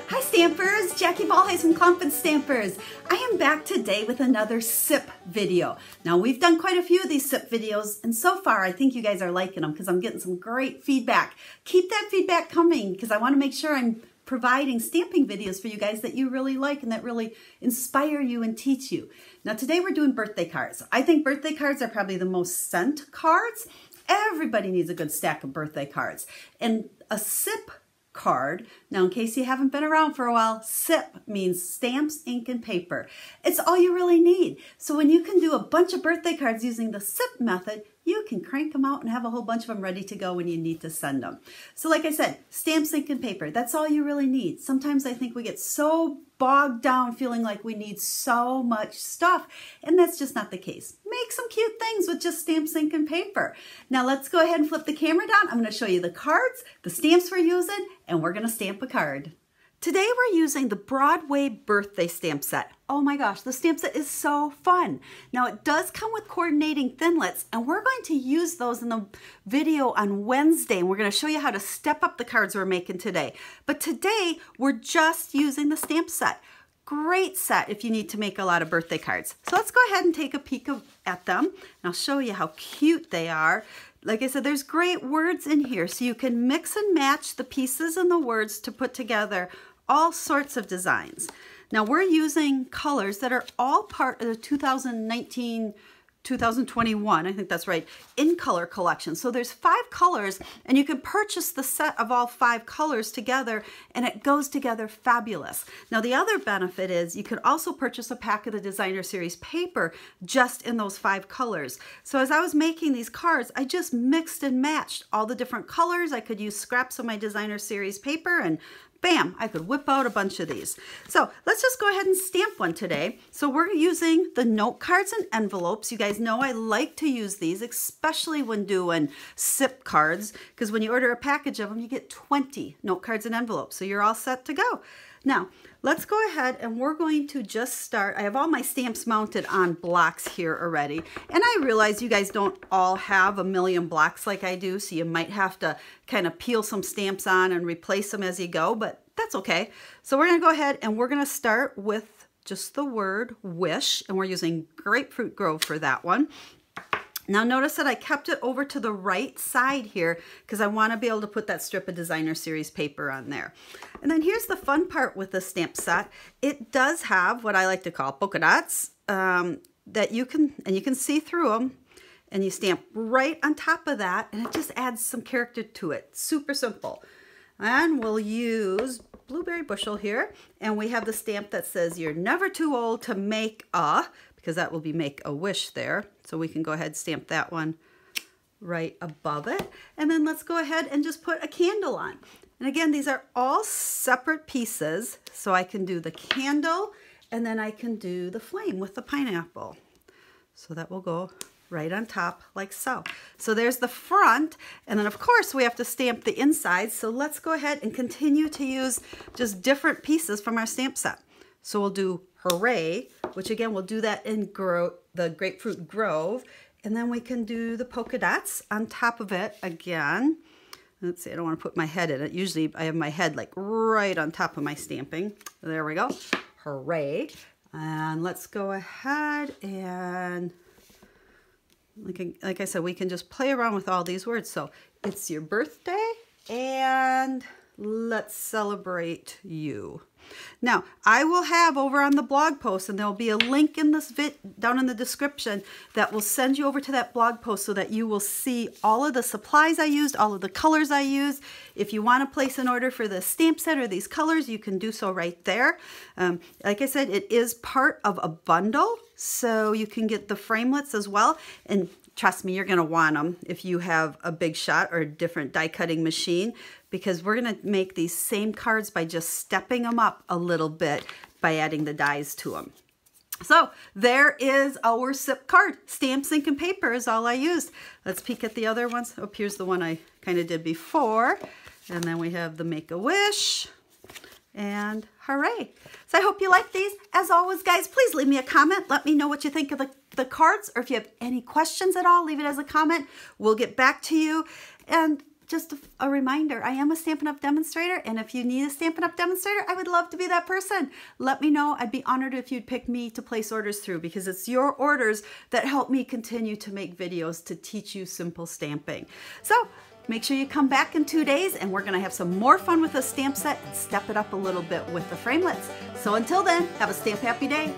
Hi Stampers, Jackie Bolhuis from Klompen Stampers. I am back today with another SIP video. Now we've done quite a few of these SIP videos and so far I think you guys are liking them because I'm getting some great feedback. Keep that feedback coming because I want to make sure I'm providing stamping videos for you guys that you really like and that really inspire you and teach you. Now today we're doing birthday cards. I think birthday cards are probably the most sent cards. Everybody needs a good stack of birthday cards. And a SIP card, now in case you haven't been around for a while, SIP means stamps, ink, and paper. It's all you really need. So when you can do a bunch of birthday cards using the SIP method, you can crank them out and have a whole bunch of them ready to go when you need to send them. So like I said, stamps, ink, and paper, that's all you really need. Sometimes I think we get so bogged down feeling like we need so much stuff, and that's just not the case. Make some cute things with just stamps, ink, and paper. Now let's go ahead and flip the camera down. I'm going to show you the cards, the stamps we're using, and we're going to stamp a card. Today we're using the Broadway Birthday stamp set. Oh my gosh, the stamp set is so fun. Now it does come with coordinating thinlits and we're going to use those in the video on Wednesday and we're going to show you how to step up the cards we're making today. But today we're just using the stamp set. Great set if you need to make a lot of birthday cards. So let's go ahead and take a peek at them and I'll show you how cute they are. Like I said, there's great words in here, so you can mix and match the pieces and the words to put together all sorts of designs. Now we're using colors that are all part of the 2021, I think that's right, in color collection. So there's 5 colors and you can purchase the set of all 5 colors together and it goes together fabulous. Now the other benefit is you can also purchase a pack of the designer series paper just in those 5 colors. So as I was making these cards, I just mixed and matched all the different colors. I could use scraps of my designer series paper and bam, I could whip out a bunch of these. So let's just go ahead and stamp one today. So we're using the note cards and envelopes. You guys know I like to use these, especially when doing SIP cards, because when you order a package of them, you get 20 note cards and envelopes. So you're all set to go. Now, let's go ahead and we're going to just start. I have all my stamps mounted on blocks here already. And I realize you guys don't all have a million blocks like I do, so you might have to kind of peel some stamps on and replace them as you go, but that's okay. So we're going to go ahead and we're going to start with just the word wish, and we're using Grapefruit Grove for that one. Now notice that I kept it over to the right side here because I want to be able to put that strip of designer series paper on there. And then here's the fun part with the stamp set. It does have what I like to call polka dots that you can see through them, and you stamp right on top of that and it just adds some character to it. Super simple. And we'll use Blueberry Bushel here, and we have the stamp that says you're never too old to make a, because that will be make a wish there. So we can go ahead and stamp that one right above it. And then let's go ahead and just put a candle on. And again, these are all separate pieces. So I can do the candle and then I can do the flame with the pineapple. So that will go right on top like so. So there's the front, and then of course we have to stamp the inside. So let's go ahead and continue to use just different pieces from our stamp set. So we'll do Hooray, which again, we'll do that in the Grapefruit Grove. And then we can do the polka dots on top of it again. Let's see, I don't want to put my head in it. Usually I have my head like right on top of my stamping. There we go. Hooray. And let's go ahead and like I said, we can just play around with all these words. So it's your birthday and let's celebrate you. Now, I will have over on the blog post, and there'll be a link in this down in the description that will send you over to that blog post so that you will see all of the supplies I used, all of the colors I used. If you want to place an order for the stamp set or these colors, you can do so right there. Like I said, it is part of a bundle, so you can get the framelits as well. And trust me, you're going to want them if you have a big shot or a different die cutting machine, because we're going to make these same cards by just stepping them up a little bit by adding the dies to them. So there is our SIP card. Stamps, ink, and paper is all I used. Let's peek at the other ones. Oh, here's the one I kind of did before. And then we have the Make-A-Wish and Hooray. So I hope you like these. As always, guys, please leave me a comment. Let me know what you think of the cards, or if you have any questions at all, leave it as a comment. We'll get back to you. And just a reminder, I am a Stampin' Up! Demonstrator, and if you need a Stampin' Up! Demonstrator, I would love to be that person. Let me know. I'd be honored if you'd pick me to place orders through, because it's your orders that help me continue to make videos to teach you simple stamping. So make sure you come back in 2 days, and we're gonna have some more fun with the stamp set and step it up a little bit with the framelits. So until then, have a stamp happy day.